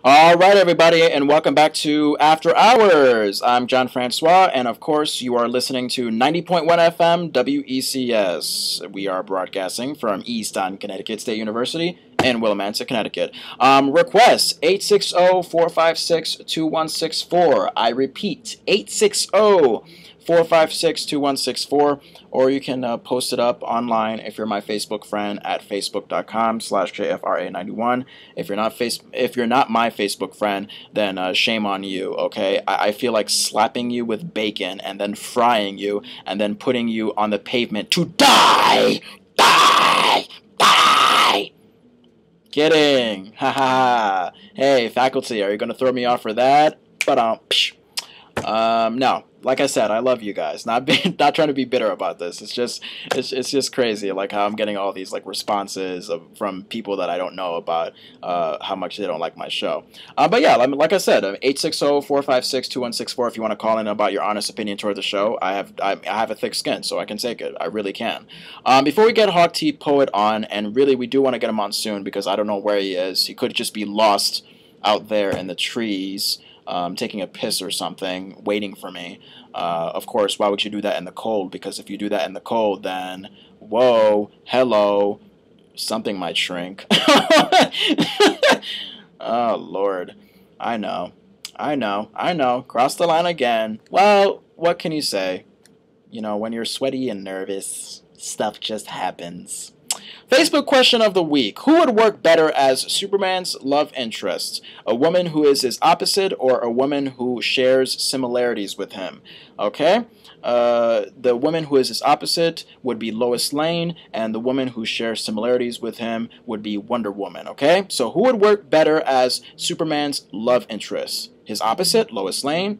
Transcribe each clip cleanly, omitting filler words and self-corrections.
All right, everybody, and welcome back to After Hours. I'm Jon Francois, and of course, you are listening to 90.1 FM WECS. We are broadcasting from Easton, Connecticut State University in Willimantic, Connecticut. Request 860-456-2164. I repeat, 860-456-2164, or you can post it up online if you're my Facebook friend at facebook.com/JFRA91. If you're not my Facebook friend, then shame on you, okay? I feel like slapping you with bacon and then frying you and then putting you on the pavement to die! Die! Die! Kidding! Ha ha! Hey, faculty, are you going to throw me off for that? But, no. Like I said, I love you guys. Not trying to be bitter about this. It's just crazy, like how I'm getting all these like responses from people that I don't know about how much they don't like my show. But yeah, like I said, 860-456-2164. If you want to call in about your honest opinion toward the show, I have a thick skin, so I can take it. I really can. Before we get Hawk T Poet on, and really we do want to get him on soon because I don't know where he is. He could just be lost out there in the trees. Taking a piss or something, waiting for me. Of course, why would you do that in the cold? Because if you do that in the cold, then, whoa, hello, something might shrink. Oh, Lord. I know. Cross the line again. Well, what can you say? You know, when you're sweaty and nervous, stuff just happens. Facebook question of the week. Who would work better as Superman's love interest? A woman who is his opposite or a woman who shares similarities with him? Okay? The woman who is his opposite would be Lois Lane, and the woman who shares similarities with him would be Wonder Woman. Okay? So who would work better as Superman's love interest? His opposite, Lois Lane.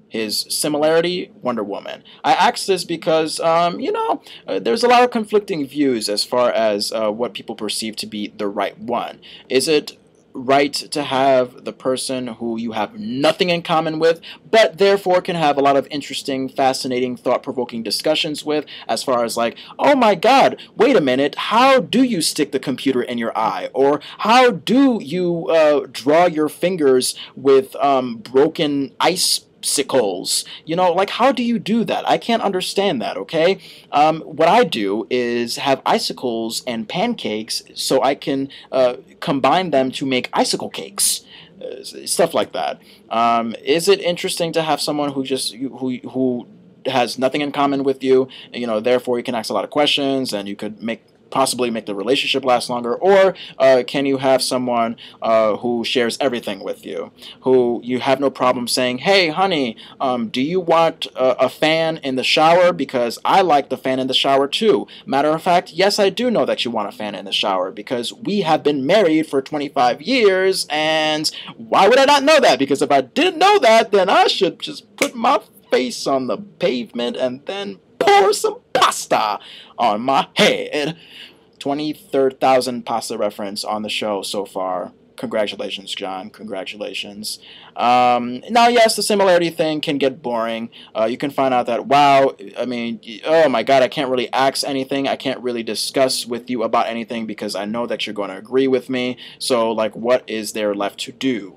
His similarity, Wonder Woman. I asked this because, there's a lot of conflicting views as far as what people perceive to be the right one. Is it right to have the person who you have nothing in common with, but therefore can have a lot of interesting, fascinating, thought-provoking discussions with, as far as like, oh my god, wait a minute, how do you stick the computer in your eye? Or how do you draw your fingers with broken icicles? You know, like, how do you do that? I can't understand that, okay? What I do is have icicles and pancakes so I can combine them to make icicle cakes. Stuff like that. Is it interesting to have someone who who has nothing in common with you, therefore you can ask a lot of questions and you could possibly make the relationship last longer? Or can you have someone who shares everything with you, who you have no problem saying, hey honey, do you want a fan in the shower? Because I like the fan in the shower too. Matter of fact, yes, I do know that you want a fan in the shower because we have been married for 25 years, and why would I not know that? Because if I didn't know that, then I should just put my face on the pavement and then pour some pasta on my head. 23,000 pasta reference on the show so far. Congratulations, John. Congratulations. Now, yes, the similarity thing can get boring. You can find out that, wow, I mean, oh my god, I can't really ask anything. I can't really discuss with you about anything because I know that you're going to agree with me. So, like, what is there left to do?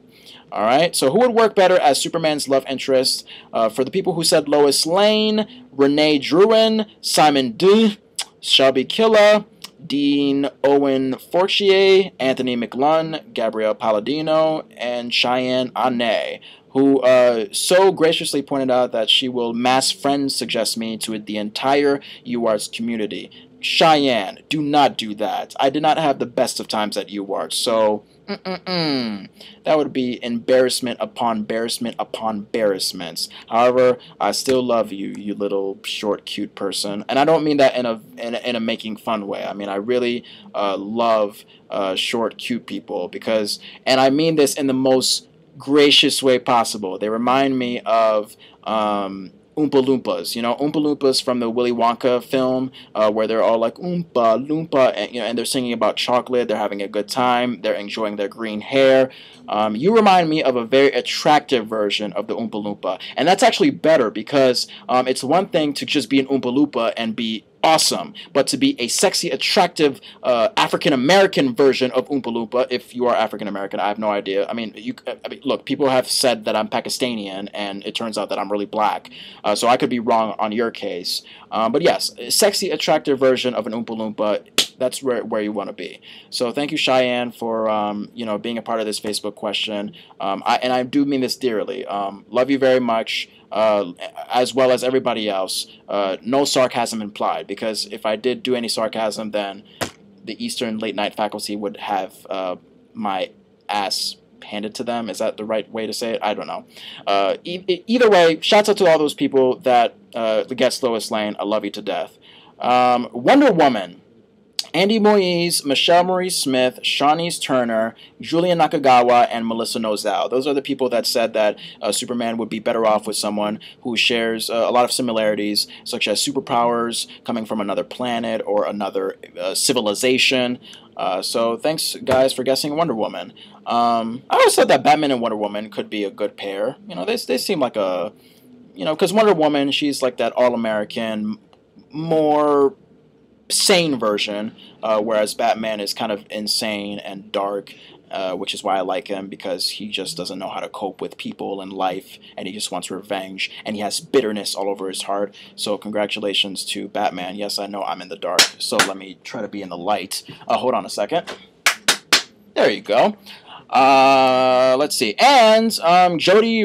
Alright, so who would work better as Superman's love interest? For the people who said Lois Lane, Renee Drouin, Simon Dinh, Shelby Killah, Dean Owen Forcier, Anthony Miclon, Gabrielle Palladino, and Cheyenne, who so graciously pointed out that she will mass friend suggest me to the entire UArts community. Cheyenne, do not do that. I did not have the best of times at UArts, so that would be embarrassment upon embarrassment upon embarrassments. However, I still love you, you little short, cute person, and I don't mean that in a making fun way. I mean, I really love short, cute people because, and I mean this in the most gracious way possible. They remind me of Oompa Loompas, Oompa Loompas from the Willy Wonka film, where they're all like Oompa Loompa, and they're singing about chocolate, they're having a good time, they're enjoying their green hair. You remind me of a very attractive version of the Oompa Loompa, and that's actually better because it's one thing to just be an Oompa Loompa and be awesome. But to be a sexy, attractive African-American version of Oompa Loompa, if you are African-American, I have no idea. I mean, look, people have said that I'm Pakistani, and it turns out that I'm really black. So I could be wrong on your case. But yes, a sexy, attractive version of an Oompa Loompa, that's where you want to be. So thank you, Cheyenne, for being a part of this Facebook question. I do mean this dearly. Love you very much. As well as everybody else, no sarcasm implied, because if I did do any sarcasm, then the Eastern late night faculty would have my ass handed to them. Is that the right way to say it? I don't know. Either way, shouts out to all those people that guessed Lois Lane. I love you to death. Wonder Woman. Andy Moyes, Michelle Marie Smith, Shawnese Turner, Julian Nakagawa, and Melissa Nosal. Those are the people that said that Superman would be better off with someone who shares a lot of similarities, such as superpowers, coming from another planet or another civilization. So thanks, guys, for guessing Wonder Woman. I always thought that Batman and Wonder Woman could be a good pair. They seem like a, because Wonder Woman, she's like that all-American, more sane version, whereas Batman is kind of insane and dark, which is why I like him, because he just doesn't know how to cope with people and life, and he just wants revenge, and he has bitterness all over his heart. So congratulations to Batman. Yes, I know I'm in the dark, so let me try to be in the light. Hold on a second. There you go. Let's see. And Jodi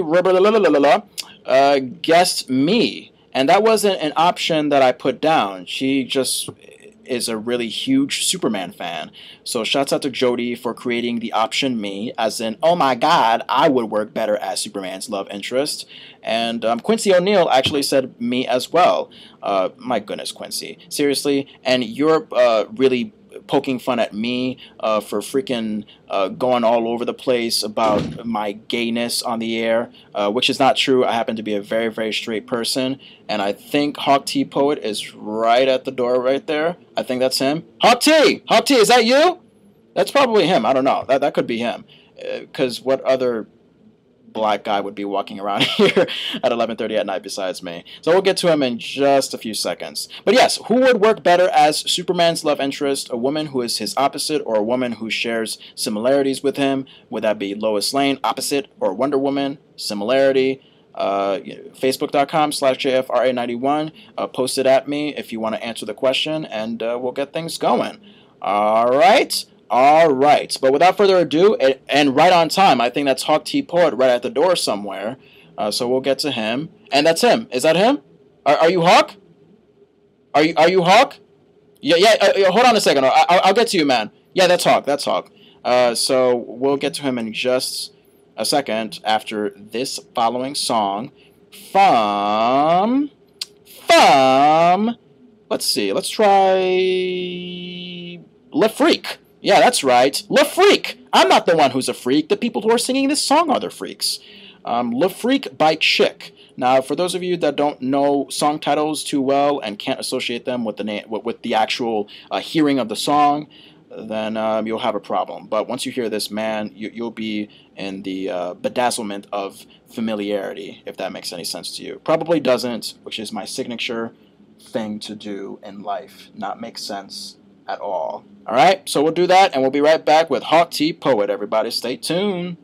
guessed me. And that wasn't an option that I put down. She just is a really huge Superman fan. So shouts out to Jodi for creating the option me, as in, oh my god, I would work better as Superman's love interest. And Quincy O'Neill actually said me as well. My goodness, Quincy. Seriously? And you're really poking fun at me for freaking going all over the place about my gayness on the air, which is not true. I happen to be a very, very straight person, and I think Hawk T Poet is right at the door right there. I think that's him. Hawk T! Hawk T, is that you? That's probably him. I don't know. That could be him. Because what other black guy would be walking around here at 11:30 at night besides me? So we'll get to him in just a few seconds. But yes, who would work better as Superman's love interest? A woman who is his opposite, or a woman who shares similarities with him? Would that be Lois Lane, opposite, or Wonder Woman, similarity? Facebook.com/JFRA91. Post it at me if you want to answer the question, and we'll get things going. All right. All right, but without further ado, and right on time, I think that's Hawk T Poet right at the door somewhere. So we'll get to him, and that's him. Is that him? Are you Hawk? Are you Hawk? Yeah. Hold on a second. I'll get to you, man. Yeah, that's Hawk. That's Hawk. So we'll get to him in just a second after this following song from. Let's see. Let's try Le Freak. Yeah, that's right. Le Freak! I'm not the one who's a freak. The people who are singing this song are the freaks. Le Freak by Chick. Now, for those of you that don't know song titles too well and can't associate them with the actual hearing of the song, then you'll have a problem. But once you hear this, man, you'll be in the bedazzlement of familiarity, if that makes any sense to you. Probably doesn't, which is my signature thing to do in life. Not make sense at all. Alright, so we'll do that, and we'll be right back with Hawk T Poet. Everybody stay tuned.